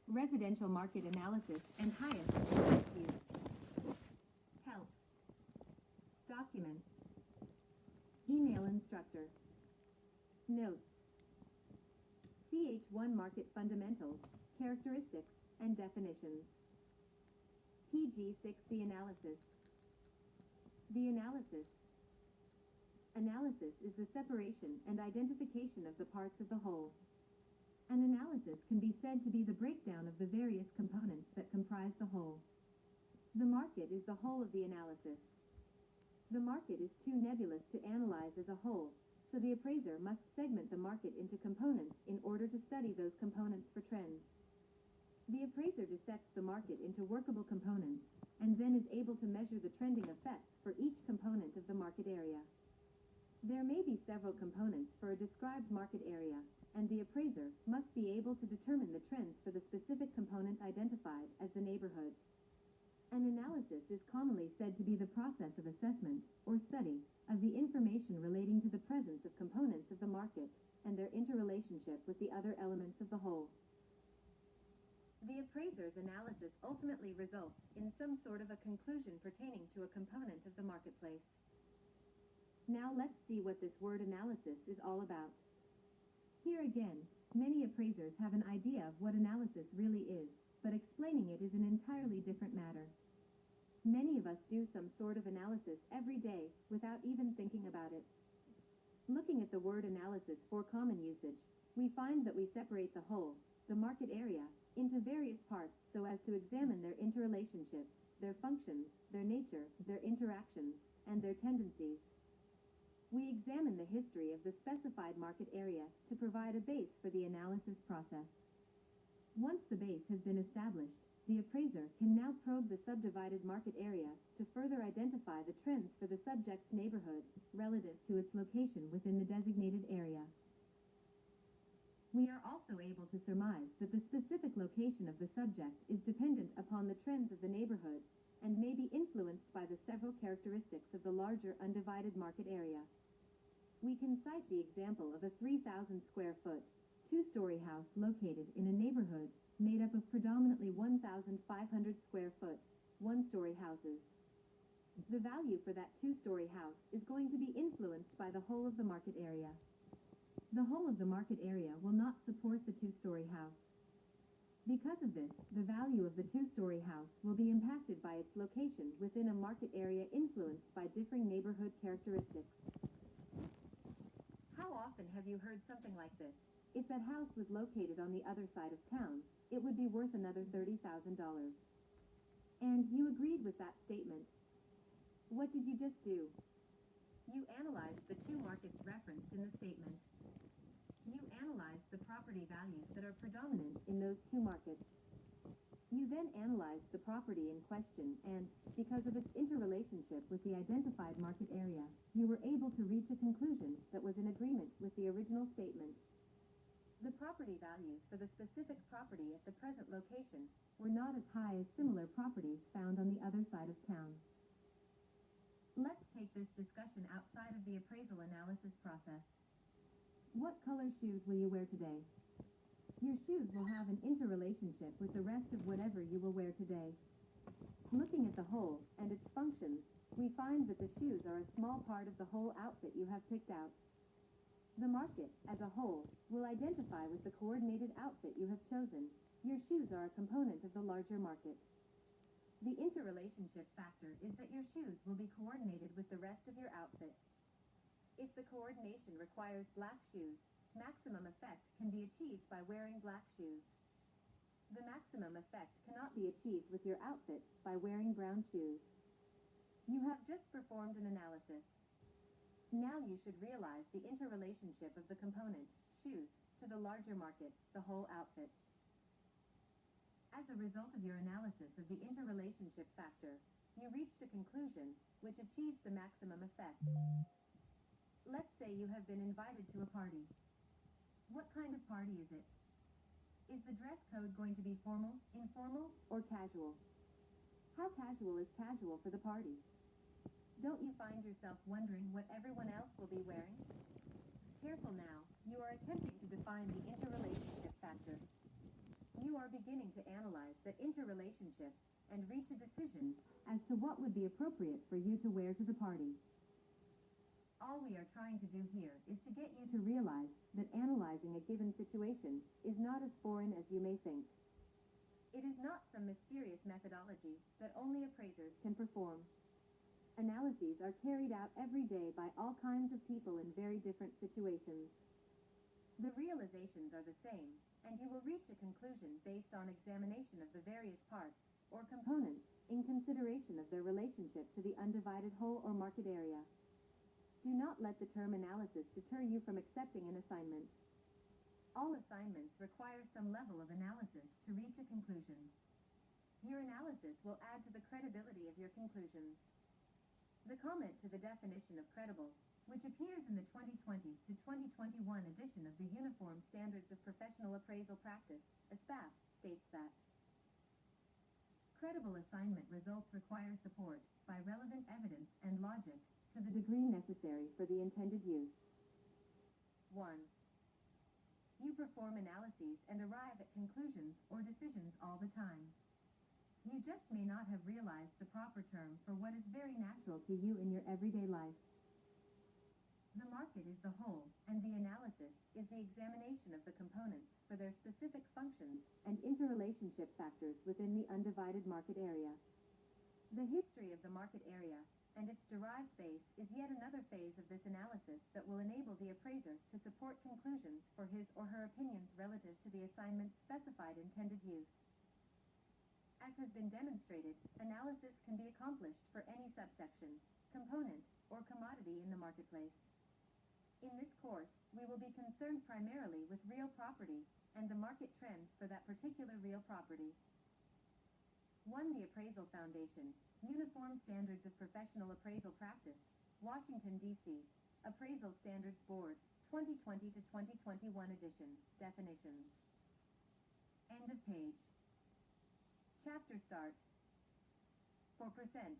Residential market analysis and highest and best use. Help. Documents. Email instructor. Notes. CH1 Market Fundamentals, Characteristics, and Definitions. PG6 The Analysis. The analysis. Analysis is the separation and identification of the parts of the whole. An analysis can be said to be the breakdown of the various components that comprise the whole. The market is the whole of the analysis. The market is too nebulous to analyze as a whole, so the appraiser must segment the market into components in order to study those components for trends. The appraiser dissects the market into workable components, and then is able to measure the trending effects for each component of the market area. There may be several components for a described market area, and the appraiser must be able to determine the trends for the specific component identified as the neighborhood. An analysis is commonly said to be the process of assessment, or study, of the information relating to the presence of components of the market, and their interrelationship with the other elements of the whole. The appraiser's analysis ultimately results in some sort of a conclusion pertaining to a component of the marketplace. Now let's see what this word analysis is all about. Here again, many appraisers have an idea of what analysis really is, but explaining it is an entirely different matter. Many of us do some sort of analysis every day without even thinking about it. Looking at the word analysis for common usage, we find that we separate the whole, the market area, into various parts so as to examine their interrelationships, their functions, their nature, their interactions, and their tendencies. We examine the history of the specified market area to provide a base for the analysis process. Once the base has been established, the appraiser can now probe the subdivided market area to further identify the trends for the subject's neighborhood relative to its location within the designated area. We are also able to surmise that the specific location of the subject is dependent upon the trends of the neighborhood and may be influenced by the several characteristics of the larger undivided market area. We can cite the example of a 3,000 square foot, two-story house located in a neighborhood made up of predominantly 1,500 square foot, one-story houses. The value for that two-story house is going to be influenced by the whole of the market area. The whole of the market area will not support the two-story house. Because of this, the value of the two-story house will be impacted by its location within a market area influenced by differing neighborhood characteristics. How often have you heard something like this? If that house was located on the other side of town, it would be worth another $30,000. And you agreed with that statement. What did you just do? You analyzed the two markets referenced in the statement. You analyzed the property values that are predominant in those two markets. You then analyzed the property in question and, because of its interrelationship with the identified market area, you were able to reach a conclusion that was in agreement with the original statement. The property values for the specific property at the present location were not as high as similar properties found on the other side of town. Let's take this discussion outside of the appraisal analysis process. What color shoes will you wear today? Your shoes will have an interrelationship with the rest of whatever you will wear today. Looking at the whole and its functions, we find that the shoes are a small part of the whole outfit you have picked out. The market, as a whole, will identify with the coordinated outfit you have chosen. Your shoes are a component of the larger market. The interrelationship factor is that your shoes will be coordinated with the rest of your outfit. If the coordination requires black shoes, maximum effect can be achieved by wearing black shoes. The maximum effect cannot be achieved with your outfit by wearing brown shoes. You have just performed an analysis. Now you should realize the interrelationship of the component, shoes, to the larger market, the whole outfit. As a result of your analysis of the interrelationship factor, you reached a conclusion which achieves the maximum effect. Let's say you have been invited to a party. What kind of party is it? Is the dress code going to be formal, informal, or casual? How casual is casual for the party? Don't you find yourself wondering what everyone else will be wearing? Careful now, you are attempting to define the interrelationship factor. You are beginning to analyze that interrelationship and reach a decision as to what would be appropriate for you to wear to the party. All we are trying to do here is to get you to realize that analyzing a given situation is not as foreign as you may think. It is not some mysterious methodology that only appraisers can perform. Analyses are carried out every day by all kinds of people in very different situations. The realizations are the same, and you will reach a conclusion based on examination of the various parts or components in consideration of their relationship to the undivided whole or market area. Do not let the term analysis deter you from accepting an assignment. All assignments require some level of analysis to reach a conclusion. Your analysis will add to the credibility of your conclusions. The comment to the definition of credible, which appears in the 2020 to 2021 edition of the Uniform Standards of Professional Appraisal Practice, (USPAP), states that credible assignment results require support by relevant evidence and logic to the degree necessary for the intended use. 1. You perform analyses and arrive at conclusions or decisions all the time. You just may not have realized the proper term for what is very natural to you in your everyday life. The market is the whole, and the analysis is the examination of the components for their specific functions and interrelationship factors within the undivided market area. The history of the market area and its derived base is yet another phase of this analysis that will enable the appraiser to support conclusions for his or her opinions relative to the assignment's specified intended use. As has been demonstrated, analysis can be accomplished for any subsection, component, or commodity in the marketplace. In this course, we will be concerned primarily with real property and the market trends for that particular real property. 1. The Appraisal Foundation, Uniform Standards of Professional Appraisal Practice, Washington, D.C., Appraisal Standards Board, 2020 to 2021 edition, definitions. End of page. Chapter start. For percent.